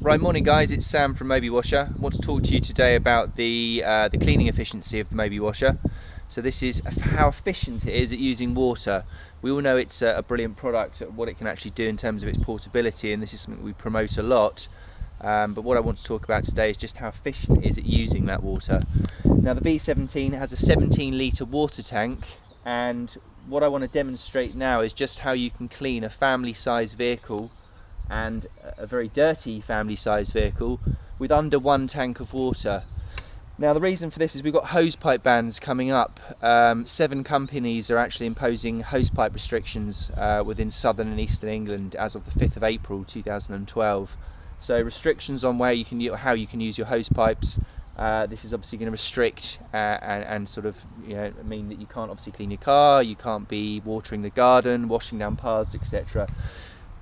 Right, morning guys, it's Sam from Mobi Washer. I want to talk to you today about the cleaning efficiency of the Mobi Washer. So this is how efficient it is at using water. We all know it's a brilliant product, what it can actually do in terms of its portability, and this is something we promote a lot. But what I want to talk about today is just how efficient it is at using that water. Now the V17 has a 17 litre water tank, and what I want to demonstrate now is just how you can clean a family size vehicle and a very dirty family size vehicle with under one tank of water. Now the reason for this is we've got hosepipe bans coming up. 7 companies are actually imposing hosepipe restrictions within southern and eastern England as of the 5th of April 2012. So restrictions on how you can use your hose pipes. This is obviously going to restrict and sort of mean that you can't obviously clean your car, you can't be watering the garden, washing down paths, etc.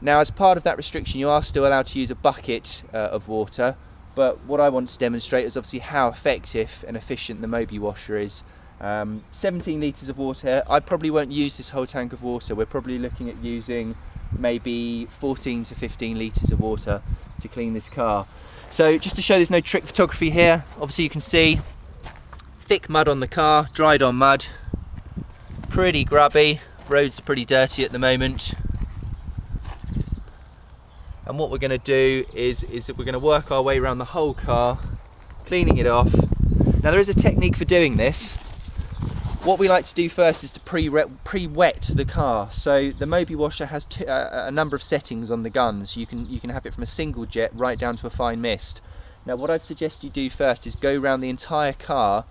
Now as part of that restriction you are still allowed to use a bucket of water, but what I want to demonstrate is obviously how effective and efficient the Mobi Washer is. 17 litres of water here. I probably won't use this whole tank of water. We're probably looking at using maybe 14 to 15 litres of water to clean this car. So just to show there's no trick photography here, obviously you can see thick mud on the car, dried on mud, pretty grubby, roads are pretty dirty at the moment. And what we're going to do is that we're going to work our way around the whole car, cleaning it off. Now there is a technique for doing this. What we like to do first is to pre-wet the car. So the Mobi Washer has a number of settings on the guns. You can have it from a single jet right down to a fine mist. Now what I'd suggest you do first is go around the entire car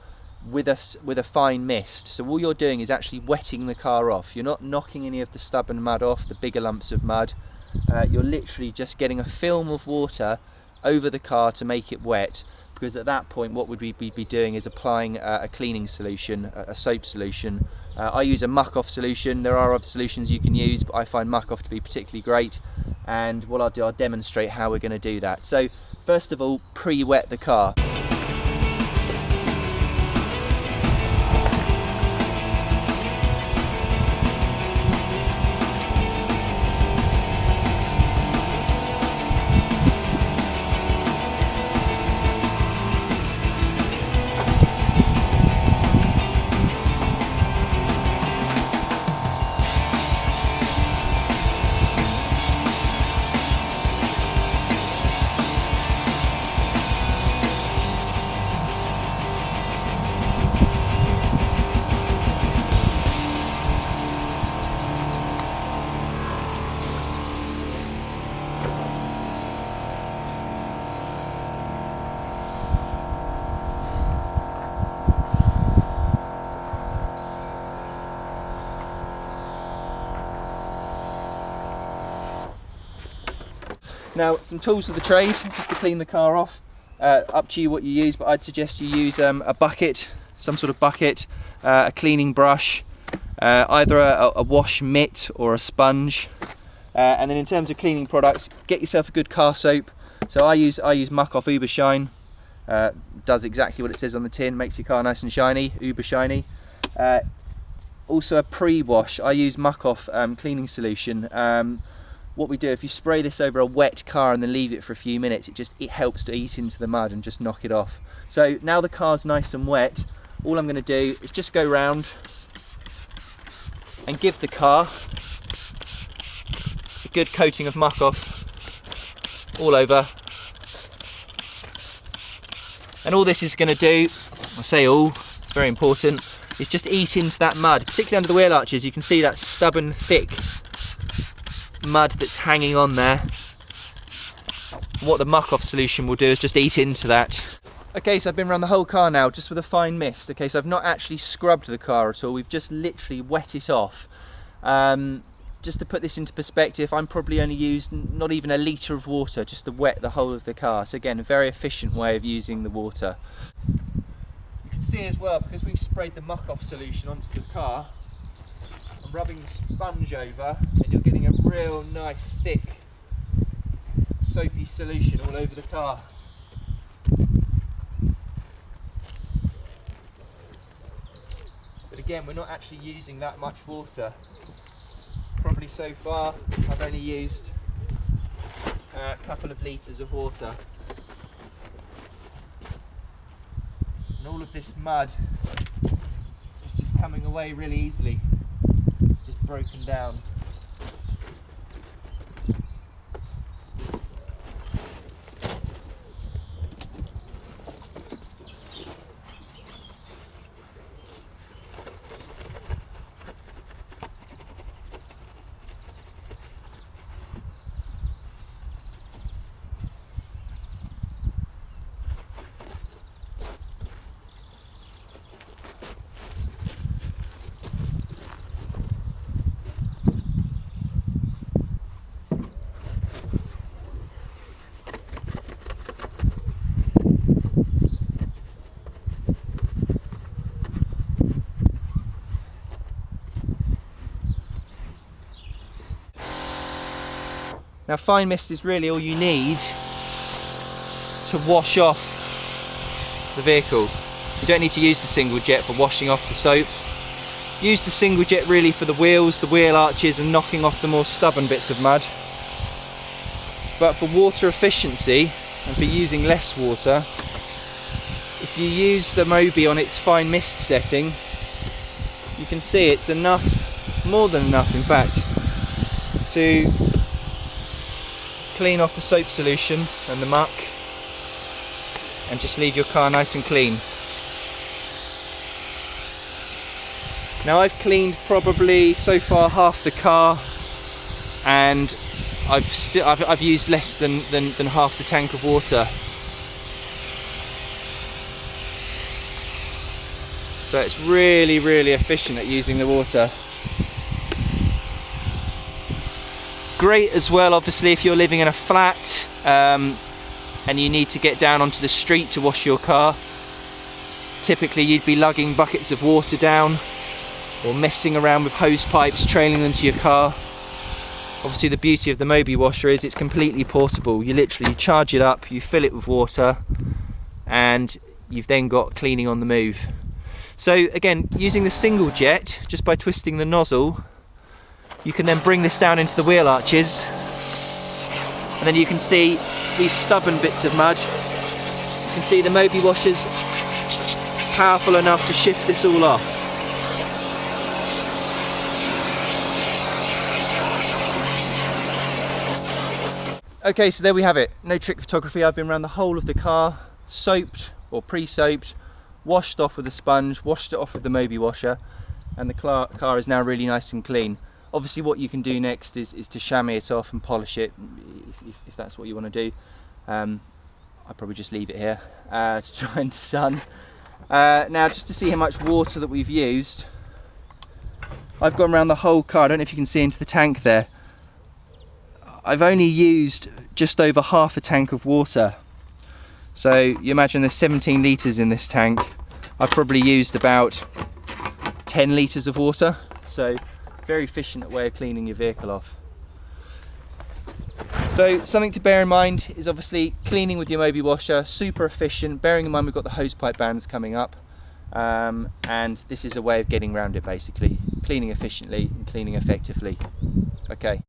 with a fine mist. So all you're doing is actually wetting the car off. You're not knocking any of the stubborn mud off, the bigger lumps of mud. You're literally just getting a film of water over the car to make it wet, because at that point what would we be doing is applying a cleaning solution, a soap solution. I use a muck-off solution. There are other solutions you can use, but I find muck-off to be particularly great, and what I'll do, I'll demonstrate how we're going to do that. So first of all, pre-wet the car. Now some tools of the trade just to clean the car off. Up to you what you use, but I'd suggest you use a bucket, some sort of bucket, a cleaning brush, either a wash mitt or a sponge. And then in terms of cleaning products, get yourself a good car soap. So I use Muck-Off Uber Shine. Does exactly what it says on the tin, makes your car nice and shiny, uber shiny. Also a pre-wash, I use Muck-Off cleaning solution. What we do, if you spray this over a wet car and then leave it for a few minutes, it helps to eat into the mud and just knock it off. So now the car's nice and wet, all I'm going to do is just go round and give the car a good coating of Muck-Off all over. And all this is going to do, I say all, it's very important, is just eat into that mud, particularly under the wheel arches. You can see that stubborn, thick mud that's hanging on there. What the Muck-Off solution will do is just eat into that. Okay, so I've been around the whole car now just with a fine mist. Okay, so I've not actually scrubbed the car at all, we've just literally wet it off. Just to put this into perspective, I'm probably only used not even a litre of water just to wet the whole of the car. So again, a very efficient way of using the water. You can see as well, because we've sprayed the Muck-Off solution onto the car, I'm rubbing the sponge over and you're getting a real nice thick soapy solution all over the car. But again, we're not actually using that much water. Probably so far I've only used a couple of litres of water. And all of this mud is just coming away really easily. It's just broken down. Now fine mist is really all you need to wash off the vehicle. You don't need to use the single jet for washing off the soap. Use the single jet really for the wheels, the wheel arches, and knocking off the more stubborn bits of mud. But for water efficiency and for using less water, if you use the Mobi on its fine mist setting, you can see it's enough, more than enough in fact, to clean off the soap solution and the muck and just leave your car nice and clean. Now I've cleaned probably so far half the car, and I've used less than half the tank of water. So it's really efficient at using the water. Great as well obviously if you're living in a flat and you need to get down onto the street to wash your car. Typically you'd be lugging buckets of water down or messing around with hose pipes, trailing them to your car. Obviously the beauty of the Mobi washer is it's completely portable. You literally charge it up, you fill it with water, and you've then got cleaning on the move. So again, using the single jet, just by twisting the nozzle, you can then bring this down into the wheel arches, and then you can see these stubborn bits of mud. You can see the Mobi washer's powerful enough to shift this all off. Okay, so there we have it. No trick photography. I've been around the whole of the car, soaped or pre-soaped, washed off with a sponge, washed it off with the Mobi washer, and the car is now really nice and clean. Obviously what you can do next is to chamois it off and polish it, if that's what you want to do. I'll probably just leave it here to dry in the sun. Now just to see how much water that we've used, I've gone around the whole car. I don't know if you can see into the tank there. I've only used just over half a tank of water. So you imagine there's 17 litres in this tank. I've probably used about 10 litres of water. So very efficient way of cleaning your vehicle off. So something to bear in mind is obviously cleaning with your Mobi washer, super efficient, bearing in mind we've got the hosepipe bans coming up, and this is a way of getting around it basically, cleaning efficiently and cleaning effectively. Okay.